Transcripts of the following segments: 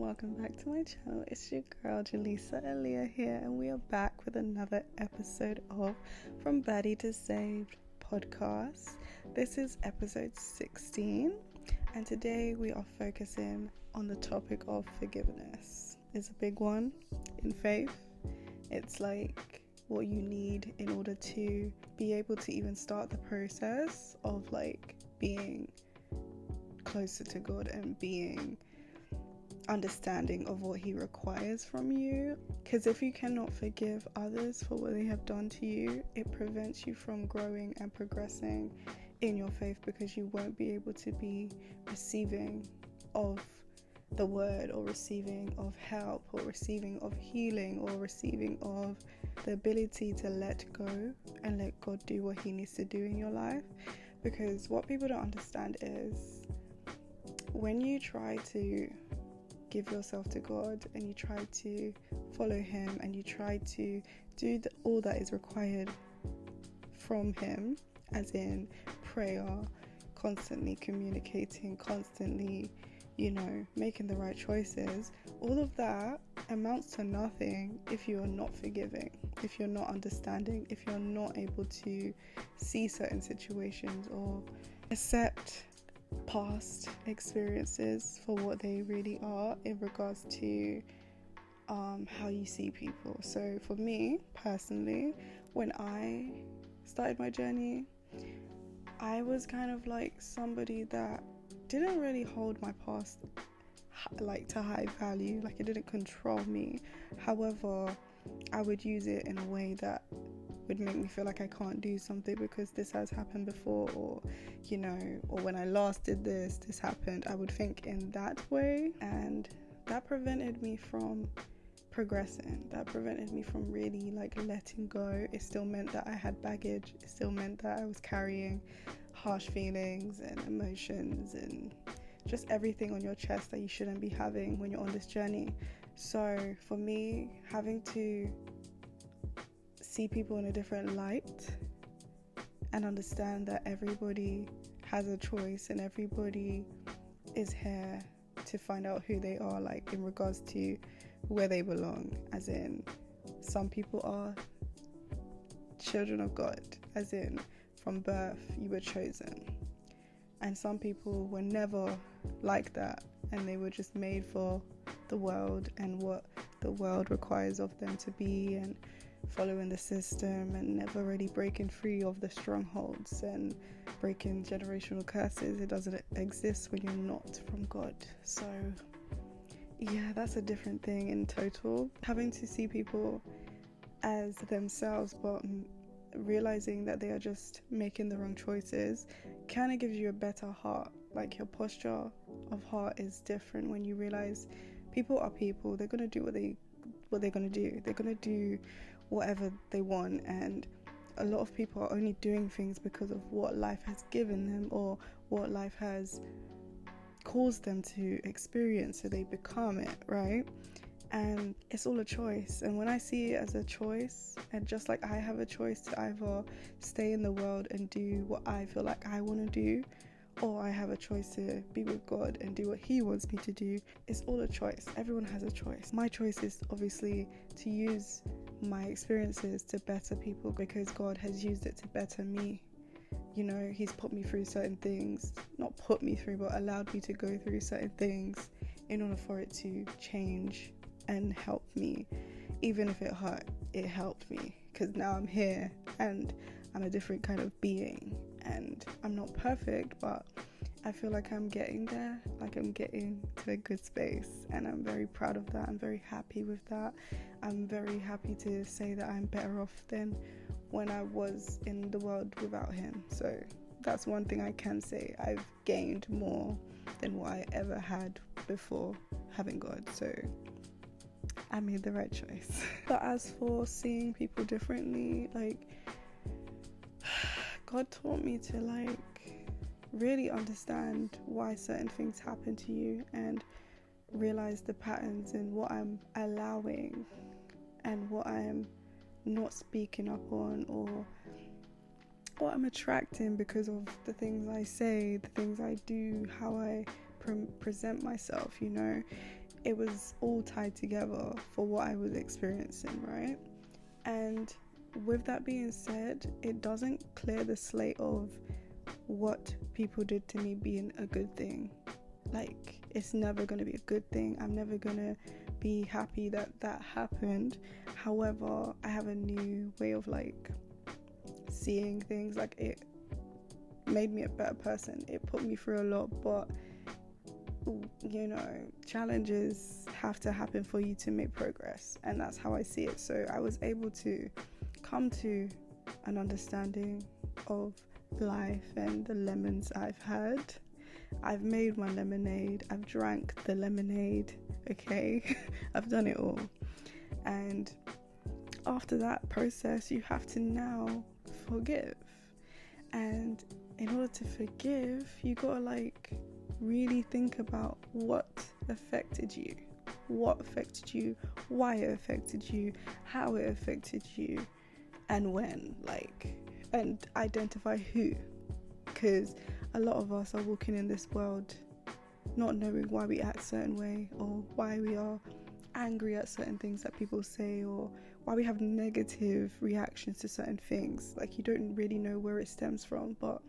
welcome back to my channel. It's your girl Jaleesa Aaliyah here, and we are back with another episode of From Baddie to Saved podcast. This is episode 16, and today we are focusing on the topic of forgiveness. It's a big one in faith. It's like what you need in order to be able to even start the process of like being closer to God and being understanding of what He requires from you. Because if you cannot forgive others for what they have done to you, it prevents you from growing and progressing in your faith, because you won't be able to be receiving of the word, or receiving of help, or receiving of healing, or receiving of the ability to let go and let God do what He needs to do in your life. Because what people don't understand is when you try to give yourself to God and you try to follow Him and you try to do all that is required from Him, as in prayer, constantly communicating, constantly, making the right choices, all of that amounts to nothing if you are not forgiving, if you're not understanding, if you're not able to see certain situations or accept past experiences for what they really are in regards to how you see people. So for me personally, when I started my journey, I was kind of like somebody that didn't really hold my past like to high value, like it didn't control me. However, I would use it in a way that would make me feel like I can't do something because this has happened before, or when I last did this happened. I would think in that way, and that prevented me from progressing. That prevented me from really like letting go. It still meant that I had baggage. It still meant that I was carrying harsh feelings and emotions and just everything on your chest that you shouldn't be having when you're on this journey. So for me, having to see people in a different light and understand that everybody has a choice and everybody is here to find out who they are, like in regards to where they belong, as in some people are children of God, as in from birth you were chosen, and some people were never like that and they were just made for the world and what the world requires of them to be, and following the system and never really breaking free of the strongholds and breaking generational curses. It doesn't exist when you're not from God. So yeah, that's a different thing in total. Having to see people as themselves but realizing that they are just making the wrong choices kind of gives you a better heart. Like your posture of heart is different when you realize people are people. They're going to do what they're going to do. They're going to do whatever they want, and a lot of people are only doing things because of what life has given them or what life has caused them to experience, so they become it, right? And it's all a choice. And when I see it as a choice, and just like I have a choice to either stay in the world and do what I feel like I want to do, or I have a choice to be with God and do what He wants me to do, it's all a choice. Everyone has a choice. My choice is obviously to use my experiences to better people, because God has used it to better me. He's put me through certain things, not put me through, but allowed me to go through certain things in order for it to change and help me. Even if it hurt, it helped me, because now I'm here and I'm a different kind of being, and I'm not perfect, but I feel like I'm getting there, like I'm getting to a good space, and I'm very proud of that. I'm very happy with that. I'm very happy to say that I'm better off than when I was in the world without Him. So that's one thing I can say. I've gained more than what I ever had before having God. So I made the right choice. But as for seeing people differently, like God taught me to really understand why certain things happen to you and realize the patterns in what I'm allowing and what I'm not speaking up on, or what I'm attracting because of the things I say, the things I do, how I present myself. it was all tied together for what I was experiencing, right? And with that being said, it doesn't clear the slate of what people did to me being a good thing. Like, it's never going to be a good thing. I'm never going to be happy that that happened. However, I have a new way of like seeing things. Like, it made me a better person. It put me through a lot, but you know, challenges have to happen for you to make progress, and that's how I see it. So I was able to come to an understanding of life and the lemons I've had. I've made my lemonade, I've drank the lemonade, okay? I've done it all. And after that process, you have to now forgive. And in order to forgive, you gotta like really think about what affected you, why it affected you, how it affected you, and when, like, and identify who. Because a lot of us are walking in this world not knowing why we act a certain way, or why we are angry at certain things that people say, or why we have negative reactions to certain things. Like, you don't really know where it stems from, but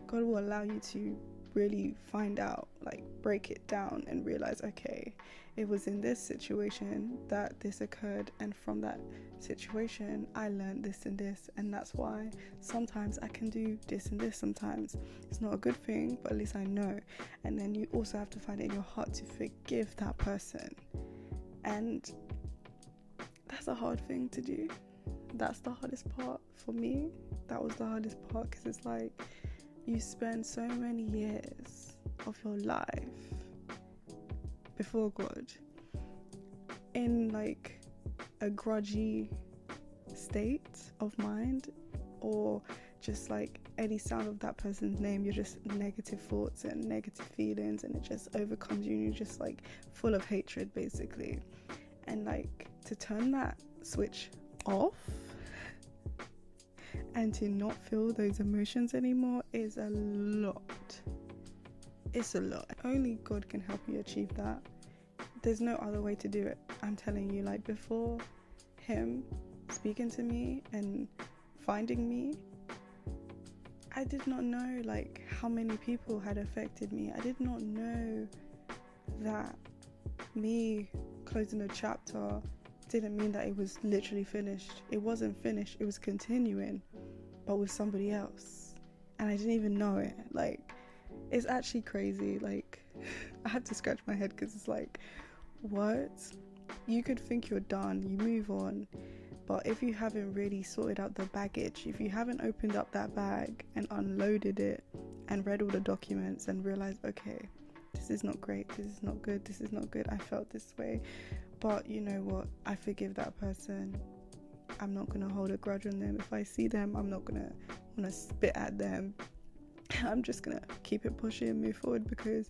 God will allow you to really find out, like break it down and realize, okay, it was in this situation that this occurred, and from that situation I learned this and this, and that's why sometimes I can do this and this. Sometimes it's not a good thing, but at least I know. And then you also have to find it in your heart to forgive that person, and that's a hard thing to do. That's the hardest part for me. That was the hardest part, because it's like you spend so many years of your life before God in like a grudgy state of mind, or just like any sound of that person's name, you're just negative thoughts and negative feelings, and it just overcomes you, and you're just like full of hatred basically. And like, to turn that switch off and to not feel those emotions anymore is a lot. It's a lot. Only God can help you achieve that. There's no other way to do it. I'm telling you, like, before him speaking to me and finding me, I did not know like how many people had affected me. I did not know that me closing a chapter didn't mean that it was literally finished. It wasn't finished, it was continuing, but with somebody else, and I didn't even know it. Like, it's actually crazy. Like, I had to scratch my head, because it's like, what? You could think you're done, you move on, but if you haven't really sorted out the baggage, if you haven't opened up that bag and unloaded it and read all the documents and realized, okay, this is not great, this is not good, this is not good, I felt this way, but you know what, I forgive that person. I'm not going to hold a grudge on them. If I see them, I'm not going to want to spit at them. I'm just going to keep it pushing and move forward, because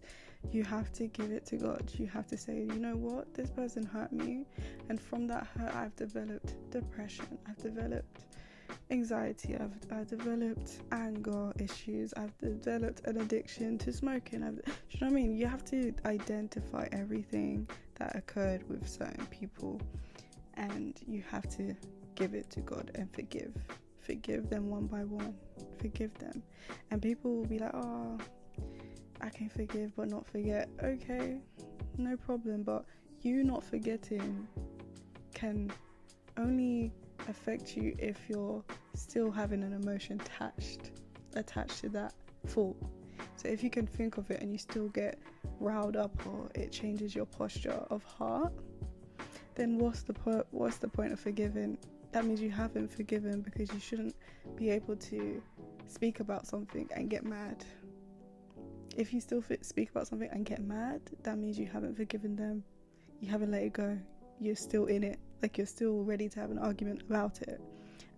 you have to give it to God. You have to say, you know what, this person hurt me, and from that hurt I've developed depression, I've developed anxiety, I've developed anger issues, I've developed an addiction to smoking. Do you know what I mean? You have to identify everything that occurred with certain people, and you have to give it to God and forgive them one by one. Forgive them. And people will be like, oh, I can forgive but not forget. Okay, no problem, but you not forgetting can only affect you if you're still having an emotion attached to that thought. So if you can think of it and you still get riled up, or it changes your posture of heart, then what's the point of forgiving? That means you haven't forgiven, because you shouldn't be able to speak about something and get mad. If you still speak about something and get mad, that means you haven't forgiven them. You haven't let it go. You're still in it. Like, you're still ready to have an argument about it.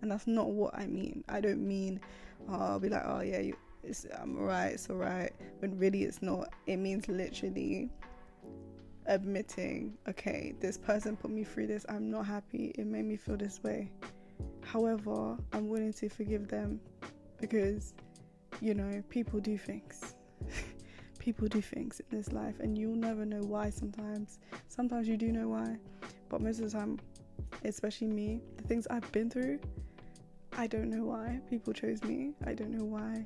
And that's not what I mean. I don't mean, I'll be like, oh yeah, I'm alright, it's alright, when really it's not. It means literally admitting, okay, this person put me through this, I'm not happy, it made me feel this way. However, I'm willing to forgive them, because, you know, people do things. people do things in this life and you'll never know why. Sometimes you do know why, but most of the time, especially me, the things I've been through, I don't know why people chose me. I don't know why,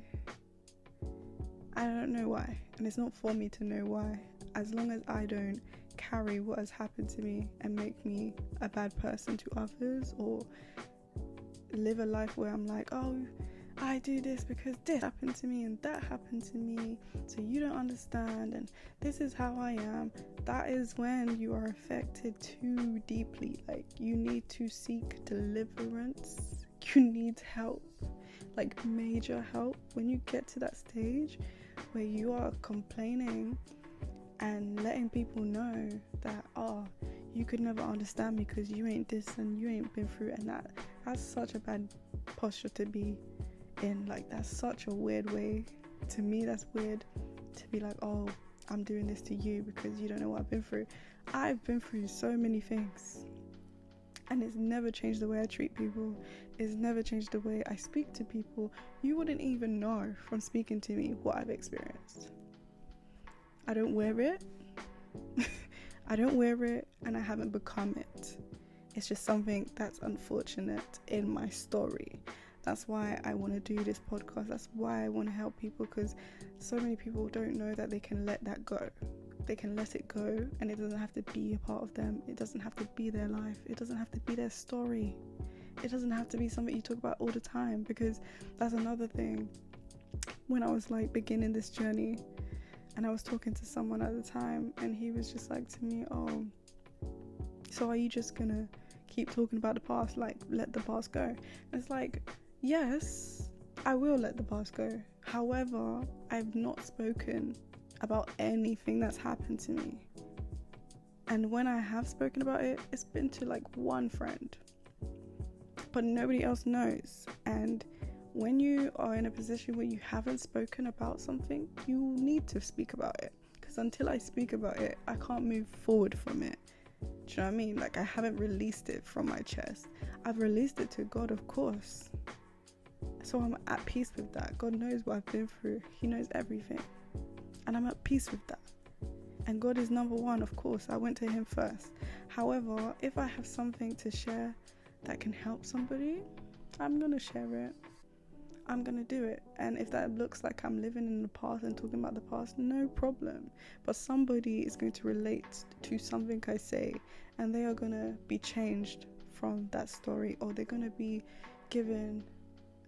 and it's not for me to know why. As long as I don't carry what has happened to me and make me a bad person to others, or live a life where I'm like, oh, I do this because this happened to me and that happened to me, so you don't understand and this is how I am. That is when you are affected too deeply. Like, you need to seek deliverance. You need help, like major help. When you get to that stage where you are complaining and letting people know that, oh, you could never understand me because you ain't this and you ain't been through it, and that's such a bad posture to be in. Like, that's such a weird way. To me, that's weird to be like, oh, I'm doing this to you because you don't know what I've been through. I've been through so many things, and it's never changed the way I treat people. It's never changed the way I speak to people. You wouldn't even know from speaking to me what I've experienced. I don't wear it. I don't wear it, and I haven't become it. It's just something that's unfortunate in my story. That's why I want to do this podcast. That's why I want to help people, because so many people don't know that they can let that go. They can let it go, and it doesn't have to be a part of them. It doesn't have to be their life. It doesn't have to be their story. It doesn't have to be something you talk about all the time, because that's another thing. When I was like beginning this journey, and I was talking to someone at the time, and he was just like to me, oh, so are you just gonna keep talking about the past, like let the past go? And it's like, yes, I will let the past go. However, I've not spoken about anything that's happened to me. And when I have spoken about it, it's been to like one friend, but nobody else knows. And when you are in a position where you haven't spoken about something, you need to speak about it, because until I speak about it, I can't move forward from it. Do you know what I mean? Like, I haven't released it from my chest. I've released it to God, of course, so I'm at peace with that. God knows what I've been through. He knows everything, and I'm at peace with that. And God is number one, of course. I went to him first. However, if I have something to share that can help somebody, I'm gonna share it. I'm gonna do it. And if that looks like I'm living in the past and talking about the past, no problem. But somebody is going to relate to something I say, and they are gonna be changed from that story, or they're gonna be given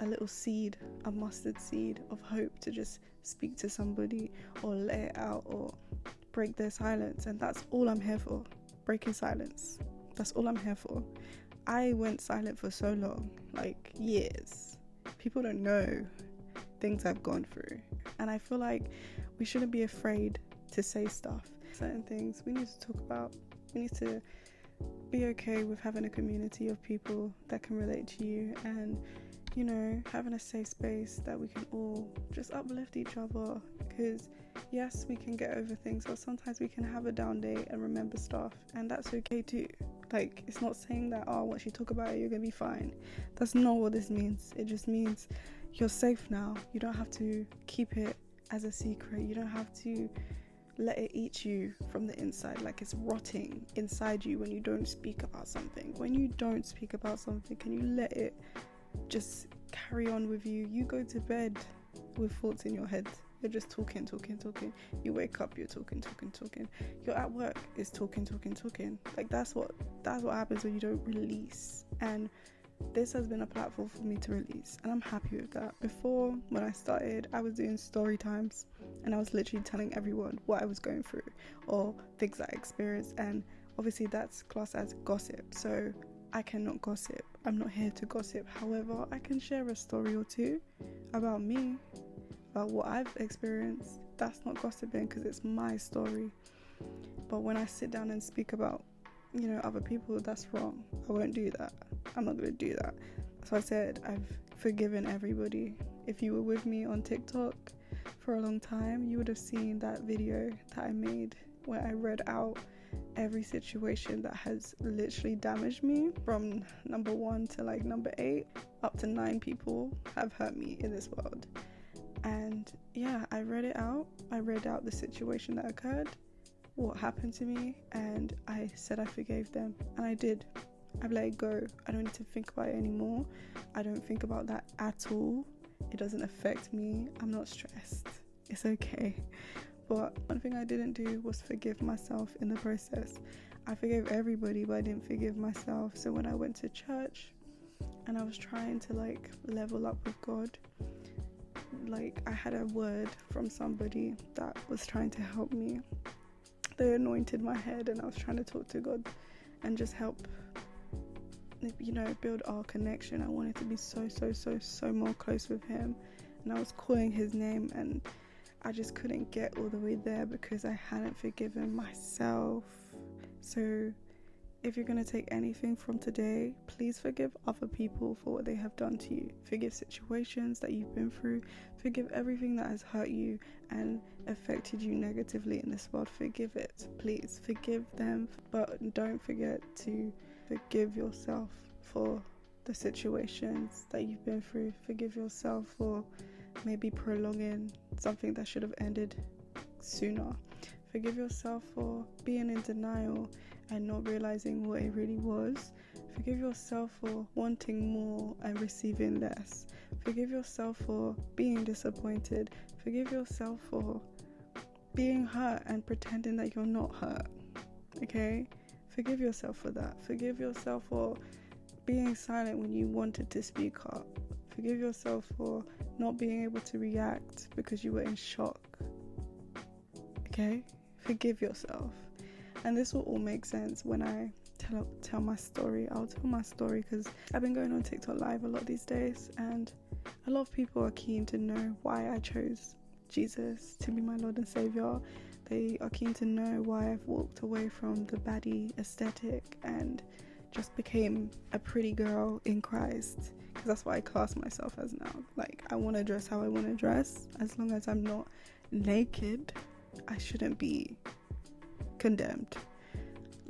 a little seed, a mustard seed of hope to just speak to somebody or let it out or break their silence. And that's all I'm here for. Breaking silence. That's all I'm here for. I went silent for so long, like years. People don't know things I've gone through, and I feel like we shouldn't be afraid to say stuff. Certain things we need to talk about. We need to be okay with having a community of people that can relate to you, and you know, having a safe space that we can all just uplift each other. Because yes, we can get over things, but sometimes we can have a down day and remember stuff, and that's okay too. Like, it's not saying that, oh, once you talk about it, you're gonna be fine. That's not what this means. It just means you're safe now. You don't have to keep it as a secret. You don't have to let it eat you from the inside, like it's rotting inside you when you don't speak about something. When you don't speak about something, can you let it just carry on with you? You go to bed with thoughts in your head. You're just talking. You wake up, you're talking. You're at work, it's talking. Like, that's what happens when you don't release. And this has been a platform for me to release, and I'm happy with that. Before, when I started, I was doing story times, and I was literally telling everyone what I was going through or things I experienced, and obviously that's classed as gossip, so I cannot gossip. I'm not here to gossip. However, I can share a story or two about me, about what I've experienced. That's not gossiping, because it's my story. But when I sit down and speak about, you know, other people, that's wrong. I won't do that. I'm not going to do that. So I said I've forgiven everybody. If you were with me on TikTok for a long time, you would have seen that video that I made where I read out every situation that has literally damaged me, from number 1 to like number 8. Up to 9 people have hurt me in this world. And And yeah, I read out the situation that occurred, what happened to me, and I said I forgave them, and I did. I've let it go. I don't need to think about it anymore. I don't think about that at all. It doesn't affect me. I'm not stressed. It's okay. But one thing I didn't do was forgive myself in the process. I forgave everybody, but I didn't forgive myself. So when I went to church and I was trying to like level up with God, like I had a word from somebody that was trying to help me. They anointed my head, and I was trying to talk to God and just help, build our connection. I wanted to be so more close with him, and I was calling his name, and I just couldn't get all the way there because I hadn't forgiven myself. So if you're going to take anything from today, please forgive other people for what they have done to you. Forgive situations that you've been through. Forgive everything that has hurt you and affected you negatively in this world. Forgive it, please. Forgive them, but don't forget to forgive yourself for the situations that you've been through. Forgive yourself for maybe prolonging something that should have ended sooner. Forgive yourself for being in denial and not realizing what it really was. Forgive yourself for wanting more and receiving less. Forgive yourself for being disappointed. Forgive yourself for being hurt and pretending that you're not hurt. Okay? Forgive yourself for that. Forgive yourself for being silent when you wanted to speak up. Forgive yourself for not being able to react because you were in shock. Okay? Forgive yourself. And this will all make sense when I tell my story. I'll tell my story because I've been going on TikTok live a lot these days, and a lot of people are keen to know why I chose Jesus to be my Lord and Savior. They are keen to know why I've walked away from the baddie aesthetic and just became a pretty girl in Christ, because that's what I class myself as now. Like, I want to dress how I want to dress. As long as I'm not naked, I shouldn't be condemned.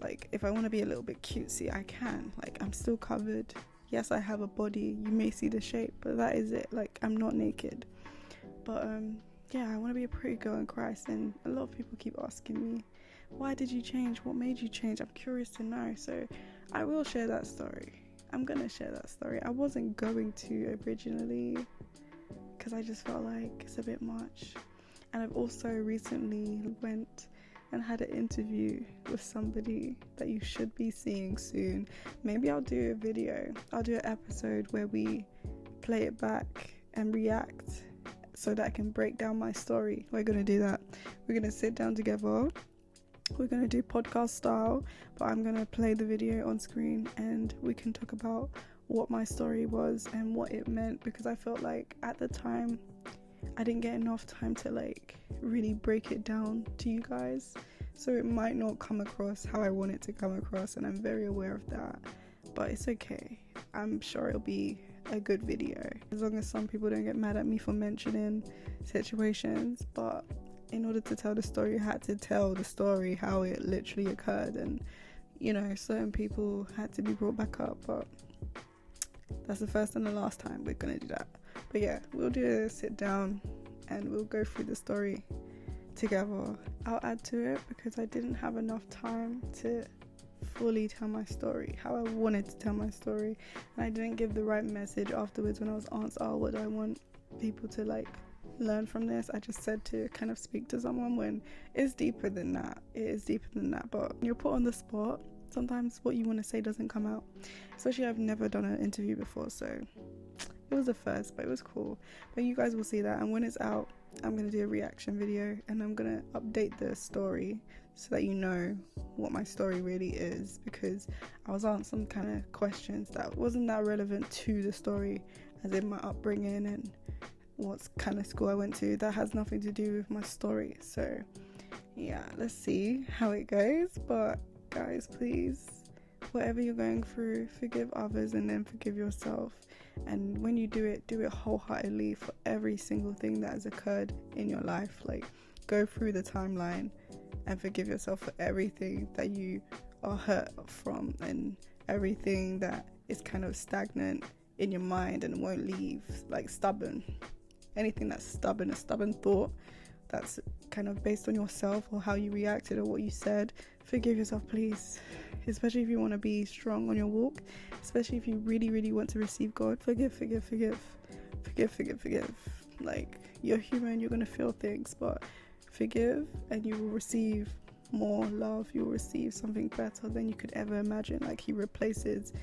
Like, if I want to be a little bit cutesy, I can. Like, I'm still covered. Yes, I have a body. You may see the shape, but that is it. Like, I'm not naked. But yeah, I want to be a pretty girl in Christ. And a lot of people keep asking me, why did you change? What made you change? I'm curious to know. So I will share that story. I'm gonna share that story. I wasn't going to originally because I just felt like it's a bit much. And I've also recently went and had an interview with somebody that you should be seeing soon. Maybe I'll do a video. I'll do an episode where we play it back and react so that I can break down my story. We're going to do that. We're going to sit down together. We're going to do podcast style, but I'm going to play the video on screen and we can talk about what my story was and what it meant, because I felt like at the time I didn't get enough time to like really break it down to you guys, so it might not come across how I want it to come across, and I'm very aware of that, but it's okay. I'm sure it'll be a good video, as long as some people don't get mad at me for mentioning situations. But in order to tell the story, I had to tell the story how it literally occurred, and certain people had to be brought back up, but that's the first and the last time we're gonna do that. But yeah, we'll do a sit down and we'll go through the story together. I'll add to it because I didn't have enough time to fully tell my story how I wanted to tell my story, and I didn't give the right message afterwards when I was asked, what do I want people to like learn from this. I just said to kind of speak to someone, when it's deeper than that. It is deeper than that, but when you're put on the spot, sometimes what you want to say doesn't come out. Especially I've never done an interview before, so it was a first, but it was cool. But you guys will see that, and when it's out, I'm going to do a reaction video and I'm going to update the story so that you know what my story really is, because I was asked some kind of questions that wasn't that relevant to the story, as in my upbringing and what kind of school I went to. That has nothing to do with my story. So yeah, let's see how it goes. But guys, please, whatever you're going through, forgive others and then forgive yourself. And when you do it wholeheartedly for every single thing that has occurred in your life. Like, go through the timeline and forgive yourself for everything that you are hurt from and everything that is kind of stagnant in your mind and won't leave, like stubborn. anything that's stubborn, a stubborn thought that's kind of based on yourself or how you reacted or what you said, forgive yourself, please. Especially if you want to be strong on your walk, especially if you really, really want to receive God. Forgive. Like, you're human, you're going to feel things, but forgive and you will receive more love. You will receive something better than you could ever imagine. Like, he replaces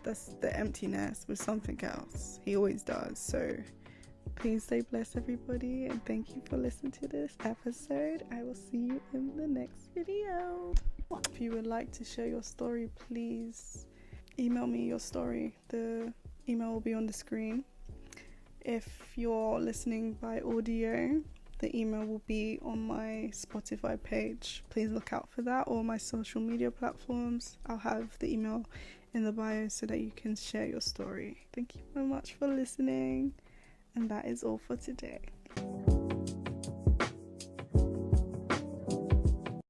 the emptiness with something else. He always does. So please stay blessed, everybody, and thank you for listening to this episode. I will see you in the next video. If you would like to share your story, please email me your story. The email will be on the screen. If you're listening by audio, the email will be on my Spotify page. Please look out for that, or my social media platforms. I'll have the email in the bio so that you can share your story. Thank you so much for listening, and that is all for today.